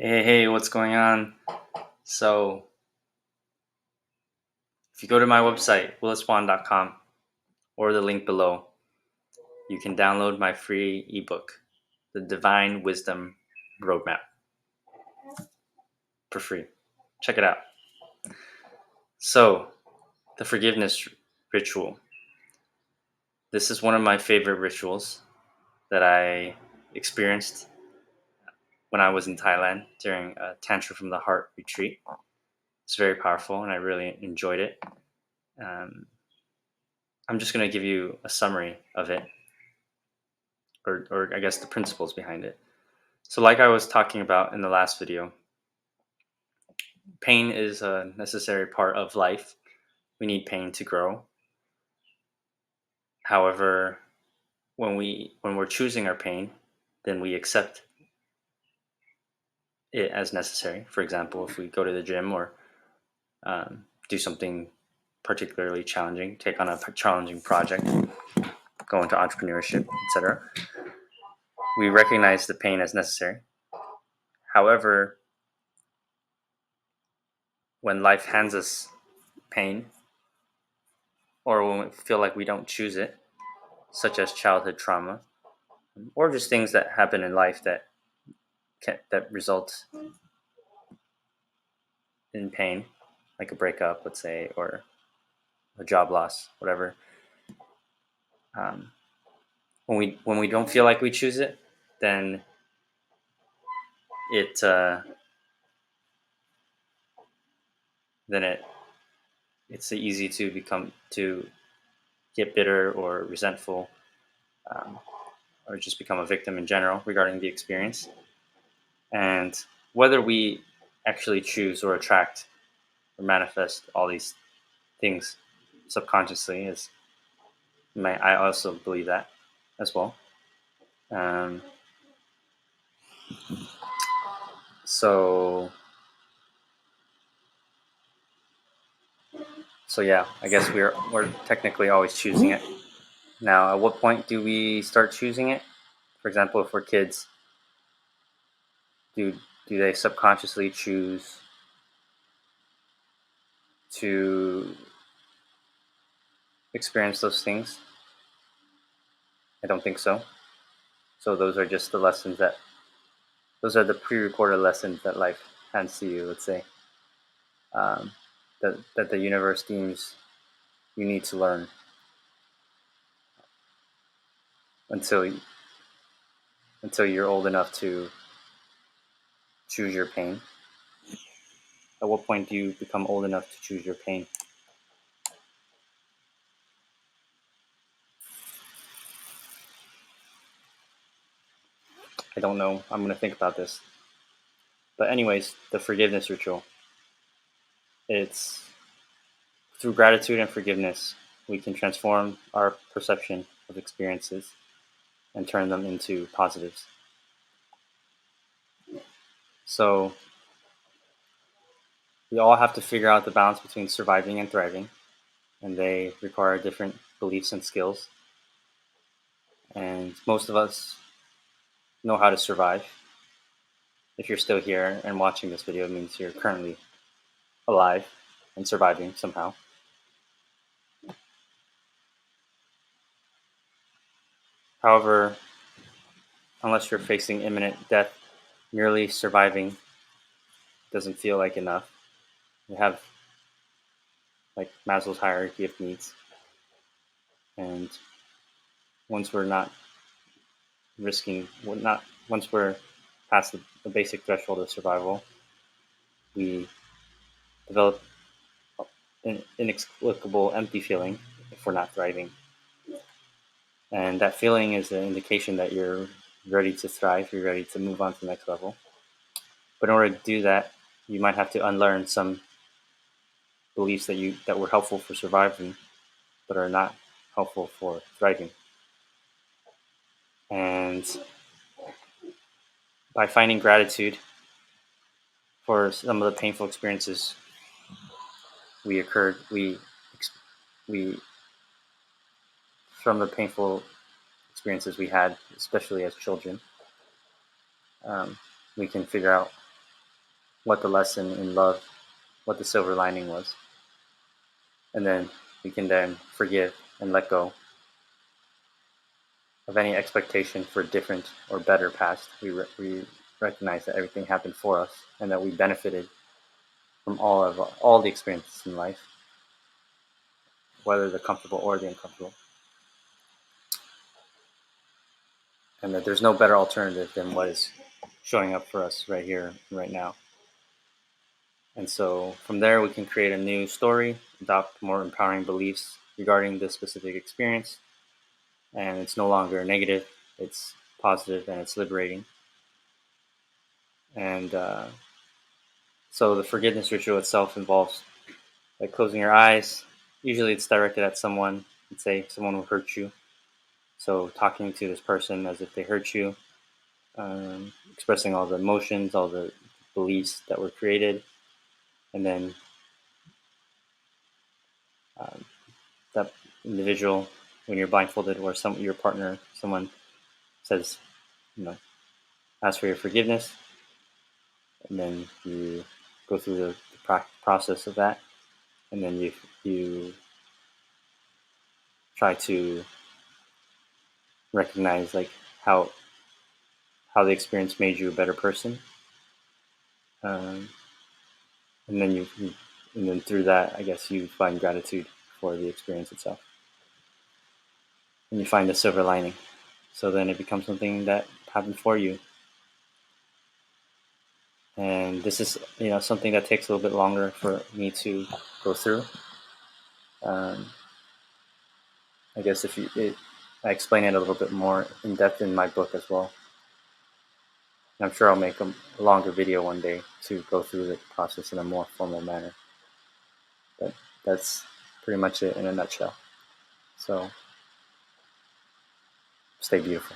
Hey, what's going on? So, if you go to my website, williswan.com, or the link below, you can download my free ebook, The Divine Wisdom Roadmap, for free. Check it out. So, the forgiveness ritual. This is one of my favorite rituals that I experienced when I was in Thailand during a Tantra from the Heart retreat. It's very powerful, and I really enjoyed it. Um, I'm just going to give you a summary of it, or I guess the principles behind it. So, like I was talking about in the last video, pain is a necessary part of life. We need pain to grow. However, when we're choosing our pain, then we accept it as necessary. For example, if we go to the gym or do something particularly challenging, take on a challenging project, go into entrepreneurship, etc., we recognize the pain as necessary. However, when life hands us pain, or when we feel like we don't choose it, such as childhood trauma, or just things that happen in life that result in pain, like a breakup, let's say, or a job loss, whatever. Um, when we don't feel like we choose it, then it then it's easy to get bitter or resentful, um, or just become a victim in general regarding the experience. And whether we actually choose or attract or manifest all these things subconsciously is I also believe that as well. Um, so so yeah, I guess we're technically always choosing it. Now, at what point do we start choosing it? For example, if we're kids, do do they subconsciously choose to experience those things? I don't think so. So those are just those are the pre-recorded lessons that life hands to you. Let's say, um, that the universe deems you need to learn until until you're old enough to choose your pain. At what point do you become old enough to choose your pain? I don't know. I'm going to think about this. But anyways, the forgiveness ritual. It's through gratitude and forgiveness we can transform our perception of experiences and turn them into positives. So we all have to figure out the balance between surviving and thriving, and they require different beliefs and skills. And most of us know how to survive. If you're still here and watching this video, it means you're currently alive and surviving somehow. However, unless you're facing imminent death, merely surviving doesn't feel like enough. We have like Maslow's hierarchy of needs, and once we're not once we're past the basic threshold of survival, we develop an inexplicable empty feeling if we're not thriving. And that feeling is an indication that you're ready to thrive, you're ready to move on to the next level. But in order to do that, you might have to unlearn some beliefs that were helpful for surviving, but are not helpful for thriving. And by finding gratitude for some of the painful experiences we occurred, we from the painful experiences we had, especially as children, um, we can figure out what the lesson in love, what the silver lining was, and then we can then forgive and let go of any expectation for a different or better past. We recognize that everything happened for us and that we benefited from all the experiences in life, whether the comfortable or the uncomfortable, and that there's no better alternative than what is showing up for us right here, right now. And so from there, we can create a new story, adopt more empowering beliefs regarding this specific experience, and it's no longer negative; it's positive and it's liberating. And so the forgiveness ritual itself involves like closing your eyes. Usually, it's directed at someone. Let's say someone who hurt you. So talking to this person as if they hurt you, expressing all the emotions, all the beliefs that were created, and then um, that individual, when you're blindfolded, or your partner, someone says, you know, ask for your forgiveness, and then you go through the process of that, and then you try to recognize like how the experience made you a better person, um, and then and then through that, I guess you find gratitude for the experience itself, and you find the silver lining. So then it becomes something that happened for you, and this is something that takes a little bit longer for me to go through. Um, I guess I explain it a little bit more in depth in my book as well. And I'm sure I'll make a longer video one day to go through the process in a more formal manner. But that's pretty much it in a nutshell. So stay beautiful.